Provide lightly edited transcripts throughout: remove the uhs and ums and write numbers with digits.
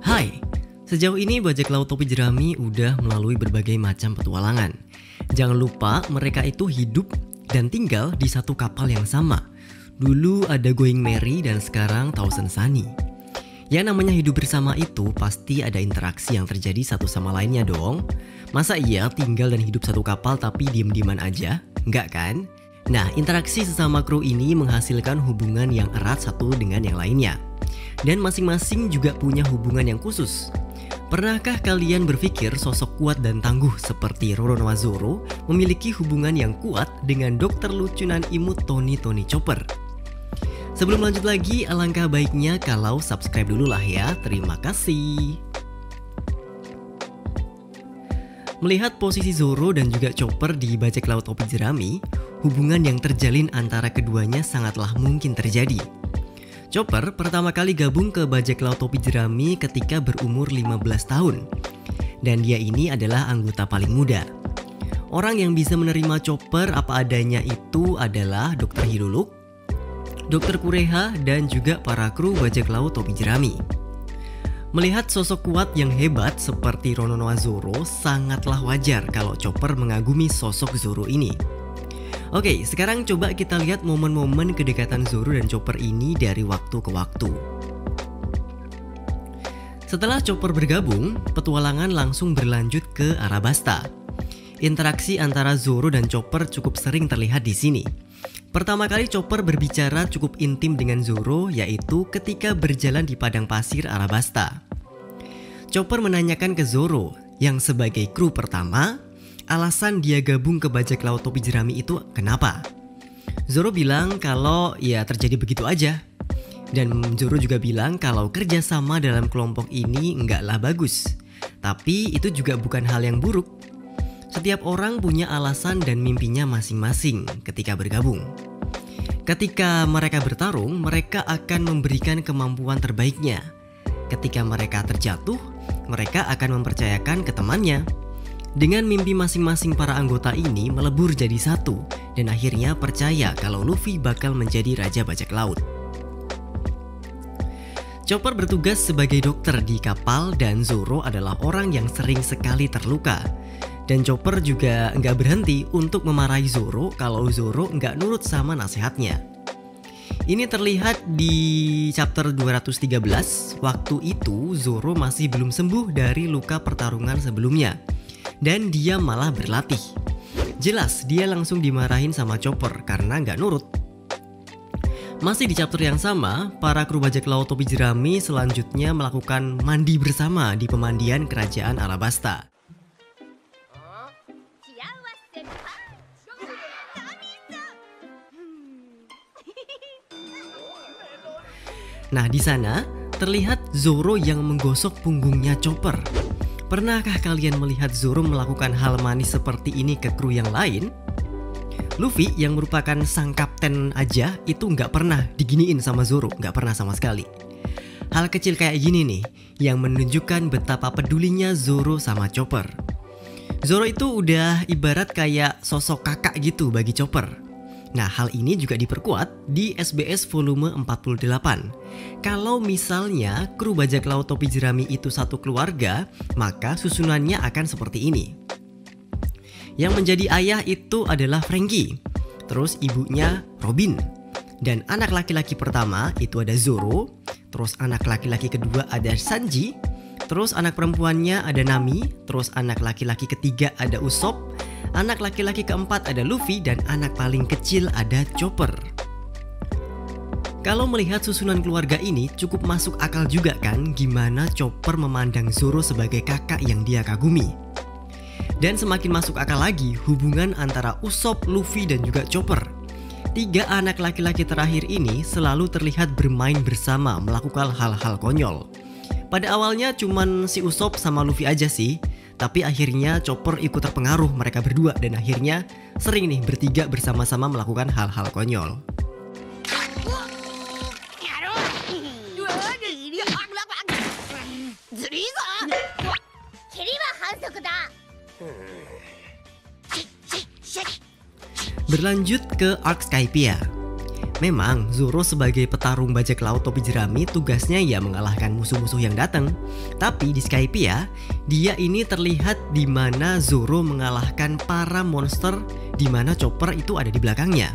Hai, sejauh ini bajak laut topi jerami udah melalui berbagai macam petualangan. Jangan lupa mereka itu hidup dan tinggal di satu kapal yang sama. Dulu ada Going Merry dan sekarang Thousand Sunny. Ya namanya hidup bersama itu pasti ada interaksi yang terjadi satu sama lainnya dong. Masa iya tinggal dan hidup satu kapal tapi diem-dieman aja? Enggak kan? Nah, interaksi sesama kru ini menghasilkan hubungan yang erat satu dengan yang lainnya. Dan masing-masing juga punya hubungan yang khusus. Pernahkah kalian berpikir sosok kuat dan tangguh seperti Roronoa Zoro memiliki hubungan yang kuat dengan dokter lucunan imut Tony Chopper? Sebelum lanjut lagi, alangkah baiknya kalau subscribe dulu lah ya. Terima kasih. Melihat posisi Zoro dan juga Chopper di bajak laut topi jerami, hubungan yang terjalin antara keduanya sangatlah mungkin terjadi. Chopper pertama kali gabung ke bajak laut topi jerami ketika berumur 15 tahun. Dan dia ini adalah anggota paling muda. Orang yang bisa menerima Chopper apa adanya itu adalah Dr. Hiruluk, Dr. Kureha, dan juga para kru bajak laut topi jerami. Melihat sosok kuat yang hebat seperti Roronoa Zoro, sangatlah wajar kalau Chopper mengagumi sosok Zoro ini. Oke, sekarang coba kita lihat momen-momen kedekatan Zoro dan Chopper ini dari waktu ke waktu. Setelah Chopper bergabung, petualangan langsung berlanjut ke Arabasta. Interaksi antara Zoro dan Chopper cukup sering terlihat di sini. Pertama kali Chopper berbicara cukup intim dengan Zoro, yaitu ketika berjalan di padang pasir Arabasta. Chopper menanyakan ke Zoro, yang sebagai kru pertama, alasan dia gabung ke bajak laut topi jerami itu kenapa? Zoro bilang kalau ya terjadi begitu aja. Dan Zoro juga bilang kalau kerjasama dalam kelompok ini enggaklah bagus. Tapi itu juga bukan hal yang buruk. Setiap orang punya alasan dan mimpinya masing-masing ketika bergabung. Ketika mereka bertarung, mereka akan memberikan kemampuan terbaiknya. Ketika mereka terjatuh, mereka akan mempercayakan ke temannya. Dengan mimpi masing-masing para anggota ini melebur jadi satu, dan akhirnya percaya kalau Luffy bakal menjadi raja bajak laut. Chopper bertugas sebagai dokter di kapal dan Zoro adalah orang yang sering sekali terluka. Dan Chopper juga nggak berhenti untuk memarahi Zoro kalau Zoro nggak nurut sama nasihatnya. Ini terlihat di chapter 213, waktu itu Zoro masih belum sembuh dari luka pertarungan sebelumnya. Dan dia malah berlatih. Jelas dia langsung dimarahin sama Chopper karena nggak nurut. Masih di chapter yang sama, para kru bajak laut topi jerami selanjutnya melakukan mandi bersama di pemandian kerajaan Arabasta. Nah, di sana terlihat Zoro yang menggosok punggungnya Chopper. Pernahkah kalian melihat Zoro melakukan hal manis seperti ini ke kru yang lain? Luffy yang merupakan sang kapten aja itu nggak pernah diginiin sama Zoro, nggak pernah sama sekali. Hal kecil kayak gini nih yang menunjukkan betapa pedulinya Zoro sama Chopper. Zoro itu udah ibarat kayak sosok kakak gitu bagi Chopper. Nah, hal ini juga diperkuat di SBS volume 48. Kalau misalnya kru bajak laut topi jerami itu satu keluarga, maka susunannya akan seperti ini. Yang menjadi ayah itu adalah Franky, terus ibunya Robin, dan anak laki-laki pertama itu ada Zoro, terus anak laki-laki kedua ada Sanji, terus anak perempuannya ada Nami, terus anak laki-laki ketiga ada Usopp, anak laki-laki keempat ada Luffy, dan anak paling kecil ada Chopper. Kalau melihat susunan keluarga ini cukup masuk akal juga kan gimana Chopper memandang Zoro sebagai kakak yang dia kagumi. Dan semakin masuk akal lagi hubungan antara Usopp, Luffy, dan juga Chopper. Tiga anak laki-laki terakhir ini selalu terlihat bermain bersama melakukan hal-hal konyol. Pada awalnya cuman si Usopp sama Luffy aja sih. Tapi akhirnya Chopper ikut terpengaruh mereka berdua dan akhirnya sering nih bertiga bersama-sama melakukan hal-hal konyol. Berlanjut ke arc Skypiea. Memang Zoro sebagai petarung bajak laut topi jerami tugasnya ya mengalahkan musuh-musuh yang datang. Tapi di Skypiea, dia ini terlihat di mana Zoro mengalahkan para monster di mana Chopper itu ada di belakangnya.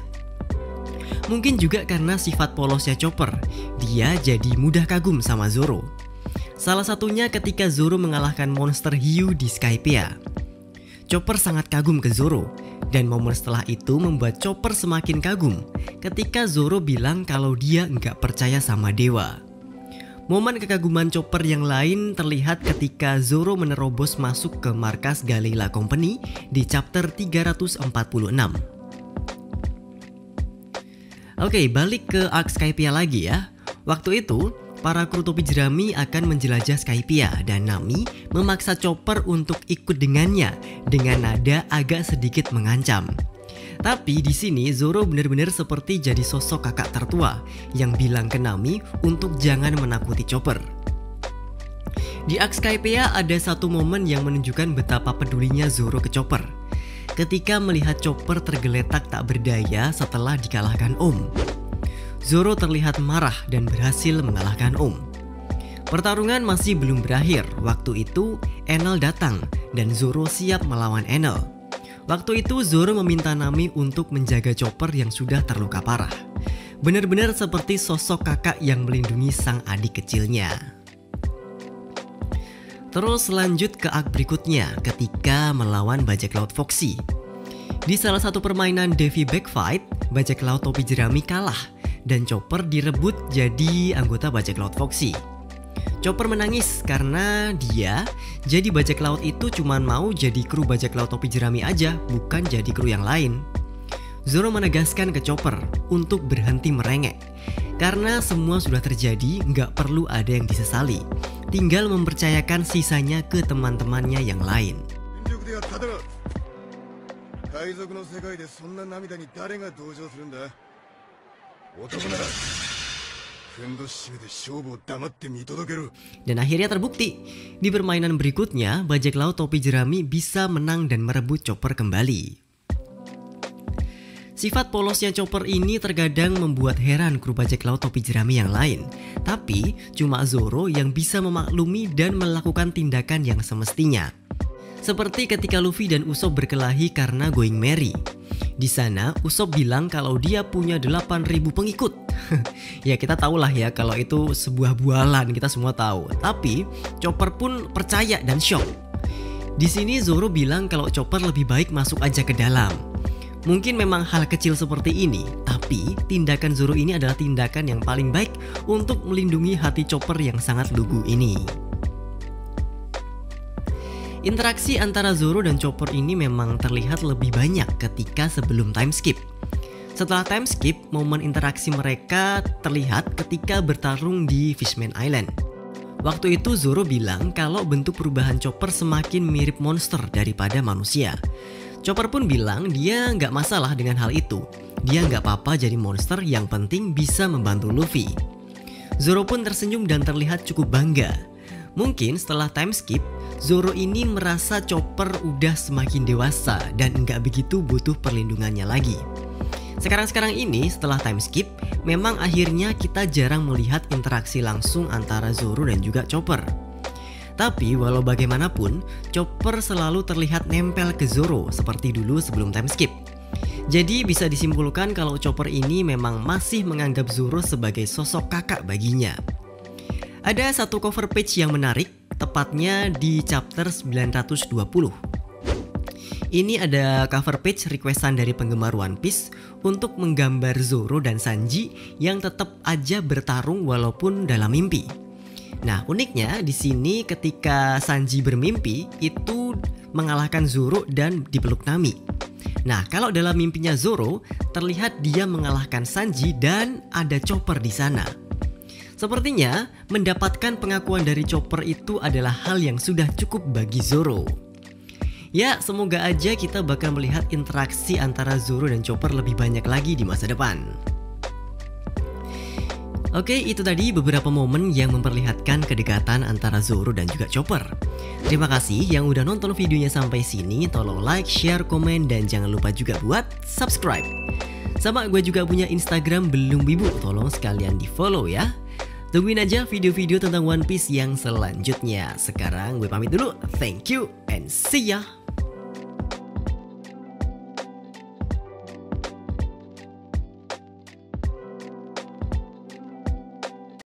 Mungkin juga karena sifat polosnya Chopper, dia jadi mudah kagum sama Zoro. Salah satunya ketika Zoro mengalahkan monster hiu di Skypiea. Chopper sangat kagum ke Zoro, dan momen setelah itu membuat Chopper semakin kagum ketika Zoro bilang kalau dia nggak percaya sama dewa. Momen kekaguman Chopper yang lain terlihat ketika Zoro menerobos masuk ke markas Galeila Company di chapter 346. Oke, balik ke arc Skypiea lagi ya. Waktu itu, para kru topi jerami akan menjelajah Skypiea dan Nami memaksa Chopper untuk ikut dengannya dengan nada agak sedikit mengancam. Tapi di sini Zoro benar-benar seperti jadi sosok kakak tertua yang bilang ke Nami untuk jangan menakuti Chopper. Di arc Skypiea ada satu momen yang menunjukkan betapa pedulinya Zoro ke Chopper. Ketika melihat Chopper tergeletak tak berdaya setelah dikalahkan Om. Zoro terlihat marah dan berhasil mengalahkan Om. Pertarungan masih belum berakhir. Waktu itu Enel datang dan Zoro siap melawan Enel. Waktu itu Zoro meminta Nami untuk menjaga Chopper yang sudah terluka parah. Benar-benar seperti sosok kakak yang melindungi sang adik kecilnya. Terus lanjut ke arc berikutnya ketika melawan bajak laut Foxy. Di salah satu permainan Devi Backfight, bajak laut topi jerami kalah dan Chopper direbut jadi anggota bajak laut Foxy. Chopper menangis karena dia jadi bajak laut itu cuma mau jadi kru bajak laut topi jerami aja, bukan jadi kru yang lain. Zoro menegaskan ke Chopper untuk berhenti merengek. Karena semua sudah terjadi, nggak perlu ada yang disesali. Tinggal mempercayakan sisanya ke teman-temannya yang lain. Dan akhirnya terbukti, di permainan berikutnya bajak laut topi jerami bisa menang dan merebut Chopper kembali. Sifat polosnya Chopper ini terkadang membuat heran kru bajak laut topi jerami yang lain. Tapi cuma Zoro yang bisa memaklumi dan melakukan tindakan yang semestinya. Seperti ketika Luffy dan Usopp berkelahi karena Going Merry. Di sana Usopp bilang kalau dia punya 8.000 pengikut. Ya kita tahulah ya kalau itu sebuah bualan, kita semua tahu. Tapi Chopper pun percaya dan shock. Di sini Zoro bilang kalau Chopper lebih baik masuk aja ke dalam. Mungkin memang hal kecil seperti ini, tapi tindakan Zoro ini adalah tindakan yang paling baik untuk melindungi hati Chopper yang sangat lugu ini. Interaksi antara Zoro dan Chopper ini memang terlihat lebih banyak ketika sebelum time skip. Setelah time skip, momen interaksi mereka terlihat ketika bertarung di Fishman Island. Waktu itu Zoro bilang kalau bentuk perubahan Chopper semakin mirip monster daripada manusia. Chopper pun bilang dia nggak masalah dengan hal itu. Dia nggak apa-apa jadi monster, yang penting bisa membantu Luffy. Zoro pun tersenyum dan terlihat cukup bangga. Mungkin setelah time skip, Zoro ini merasa Chopper udah semakin dewasa dan nggak begitu butuh perlindungannya lagi. Sekarang ini setelah time skip, memang akhirnya kita jarang melihat interaksi langsung antara Zoro dan juga Chopper. Tapi walau bagaimanapun, Chopper selalu terlihat nempel ke Zoro seperti dulu sebelum time skip. Jadi bisa disimpulkan kalau Chopper ini memang masih menganggap Zoro sebagai sosok kakak baginya. Ada satu cover page yang menarik, tepatnya di chapter 920. Ini ada cover page requestan dari penggemar One Piece untuk menggambar Zoro dan Sanji yang tetap aja bertarung walaupun dalam mimpi. Nah, uniknya di sini ketika Sanji bermimpi itu mengalahkan Zoro dan dipeluk Nami. Nah, kalau dalam mimpinya Zoro terlihat dia mengalahkan Sanji dan ada Chopper di sana. Sepertinya mendapatkan pengakuan dari Chopper itu adalah hal yang sudah cukup bagi Zoro. Ya, semoga aja kita bakal melihat interaksi antara Zoro dan Chopper lebih banyak lagi di masa depan. Oke, itu tadi beberapa momen yang memperlihatkan kedekatan antara Zoro dan juga Chopper. Terima kasih yang udah nonton videonya sampai sini. Tolong like, share, komen, dan jangan lupa juga buat subscribe. Sama gue juga punya Instagram Belum Wibu, tolong sekalian di follow ya. Tungguin aja video-video tentang One Piece yang selanjutnya. Sekarang gue pamit dulu, thank you and see ya.